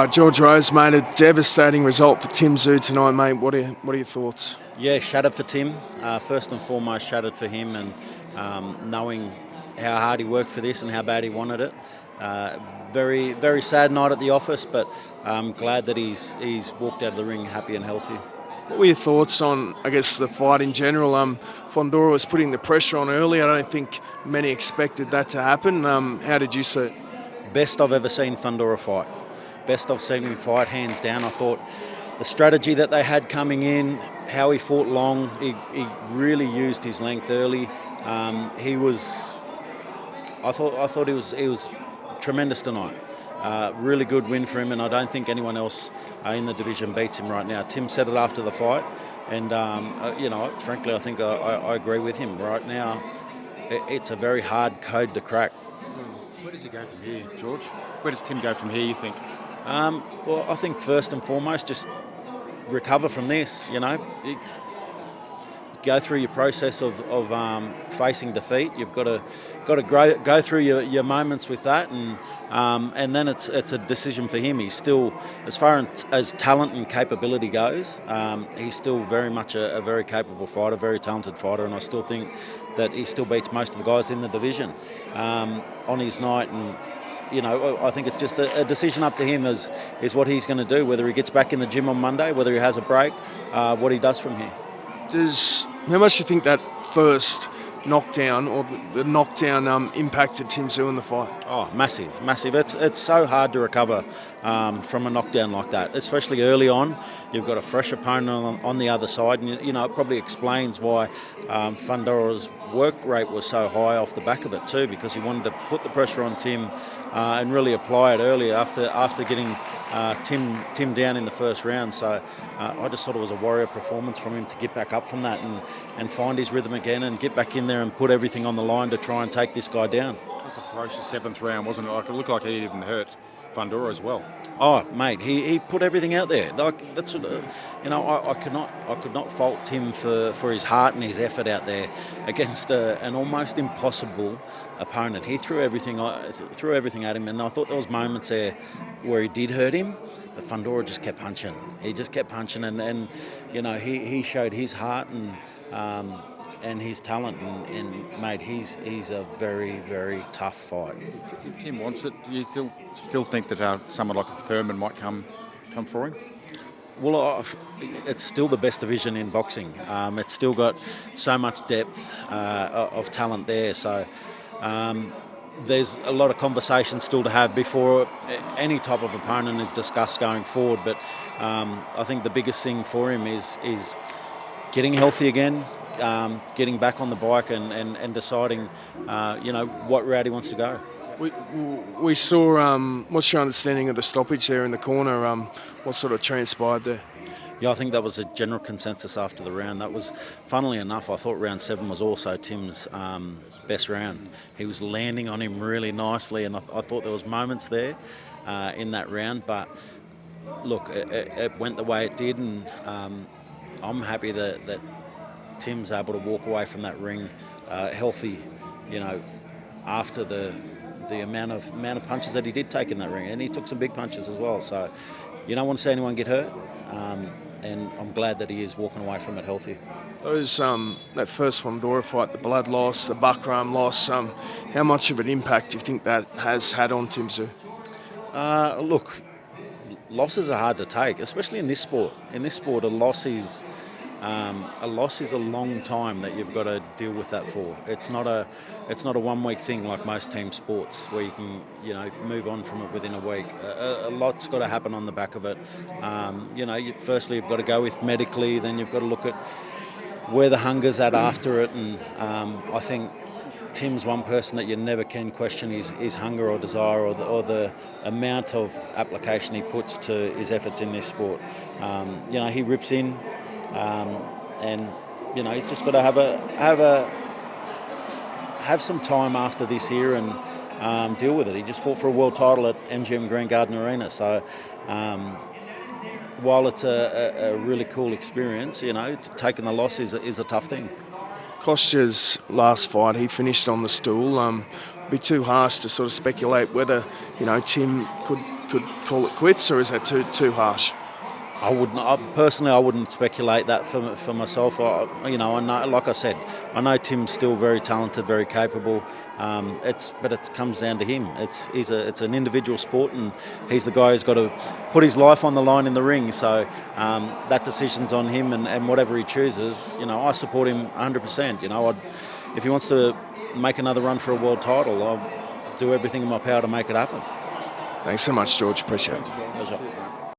George Rose made a devastating result for Tim Tszyu tonight, mate. What are your thoughts? Yeah, shattered for Tim. First and foremost, shattered for him, and knowing how hard he worked for this and how bad he wanted it. Very, very sad night at the office, but I'm glad that he's walked out of the ring happy and healthy. What were your thoughts on, I guess, the fight in general? Fundora was putting the pressure on early. I don't think many expected that to happen. How did you see it? Best I've ever seen Fundora fight. Best I've seen him fight, hands down. I thought the strategy that they had coming in, how he fought long, he really used his length early. I thought he was tremendous tonight. Really good win for him, and I don't think anyone else in the division beats him right now. Tim said it after the fight, and frankly, I think I agree with him. Right now, it's a very hard code to crack. Where does he go from here, George? Where does Tim go from here, you think? Well, I think first and foremost, just recover from this. You go through your process of facing defeat. You've got to go through your moments with that, and then it's a decision for him. He's still, as far as talent and capability goes, he's still very much a very capable fighter, very talented fighter, and I still think that he still beats most of the guys in the division on his night. And I think it's just a decision up to him is what he's going to do, whether he gets back in the gym on Monday, whether he has a break, what he does from here. How much do you think that first knockdown or the knockdown impacted Tim Tszyu in the fight? Oh, massive. It's so hard to recover from a knockdown like that, especially early on. You've got a fresh opponent on the other side, and it probably explains why Fundora's work rate was so high off the back of it too, because he wanted to put the pressure on Tim and really apply it early after getting Tim down in the first round. So I just thought it was a warrior performance from him to get back up from that and find his rhythm again and get back in there and put everything on the line to try and take this guy down. It was a ferocious seventh round, wasn't it? It looked like he even hurt Fundora as well. Oh, mate, he put everything out there. That's I could not fault Tim for his heart and his effort out there against an almost impossible opponent. He threw everything at him, and I thought there was moments there where he did hurt him, but Fundora just kept punching. He just kept punching, and he showed his heart and his talent, and mate, he's a very, very tough fight. If Tim wants it, do you still think that someone like Thurman might come for him? Well, it's still the best division in boxing. It's still got so much depth of talent there, so there's a lot of conversation still to have before any type of opponent is discussed going forward. But I think the biggest thing for him is getting healthy again, getting back on the bike and deciding, what route he wants to go. We saw, what's your understanding of the stoppage there in the corner? What sort of transpired there? Yeah, I think that was a general consensus after the round. That was, funnily enough, I thought round 7 was also Tim's best round. He was landing on him really nicely, and I thought there was moments there in that round. But look, it went the way it did, and I'm happy that Tim's able to walk away from that ring healthy, after the amount of punches that he did take in that ring, and he took some big punches as well. So you don't want to see anyone get hurt, and I'm glad that he is walking away from it healthy. Those that first Fundora fight, the blood loss, the buckram loss, how much of an impact do you think that has had on Tim Tszyu? Look, losses are hard to take, especially in this sport. In this sport, a loss is a long time that you've got to deal with that for. It's not a 1 week thing like most team sports where you can move on from it within a week. A lot's got to happen on the back of it. Firstly you've got to go with medically, then you've got to look at where the hunger's at after it, and I think Tim's one person that you never can question his hunger or desire or the amount of application he puts to his efforts in this sport. He rips in. And he's just got to have some time after this here and deal with it. He just fought for a world title at MGM Green Garden Arena, so while it's a really cool experience, taking the loss is a tough thing. Kostya's last fight, he finished on the stool. It'd be too harsh to sort of speculate whether Tim could call it quits, or is that too harsh? I wouldn't speculate that for myself. I know, like I said, I know Tim's still very talented, very capable. But it comes down to him. It's an individual sport, and he's the guy who's got to put his life on the line in the ring. So that decision's on him, and whatever he chooses, I support him 100%. If he wants to make another run for a world title, I'll do everything in my power to make it happen. Thanks so much, George. Appreciate it. Pleasure.